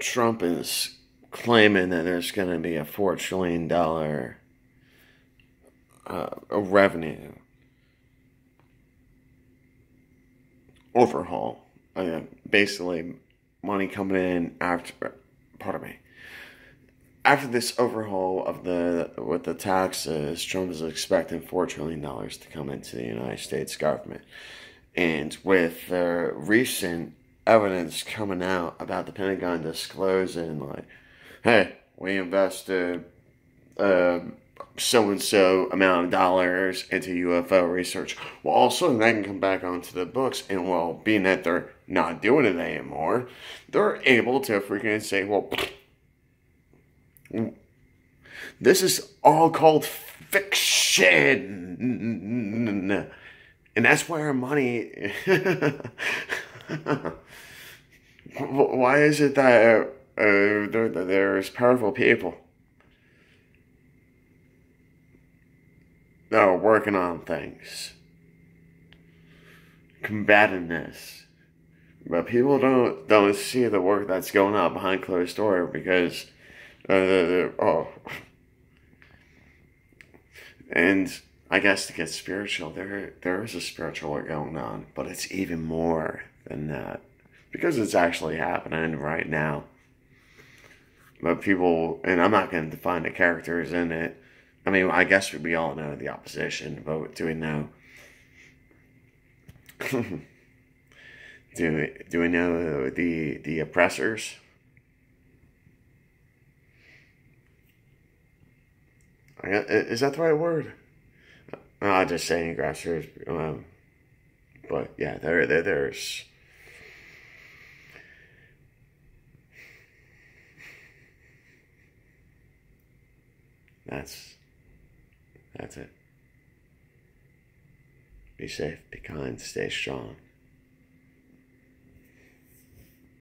Trump is claiming that there's going to be a $4 trillion revenue overhaul. Basically, money coming in after, pardon me, after this overhaul of with the taxes. Trump is expecting $4 trillion to come into the United States government, and with the recent evidence coming out about the Pentagon disclosing, like, hey, we invested so and so amount of dollars into UFO research. Well, all of a sudden that can come back onto the books, and well, being that they're not doing it anymore, they're able to freaking say, well, this is all called fiction. And that's why our money. Why is it that there's powerful people that are working on things, combating this, but people don't see the work that's going on behind closed door because oh, and I guess to get spiritual, there is a spiritual work going on, but it's even more than that because it's actually happening right now. But people, and I'm not going to define the characters in it. I mean, I guess we all know the opposition, but do we know? do we know the oppressors? Is that the right word? I'll just say aggressors. But yeah, there's. That's it. Be safe, be kind, stay strong.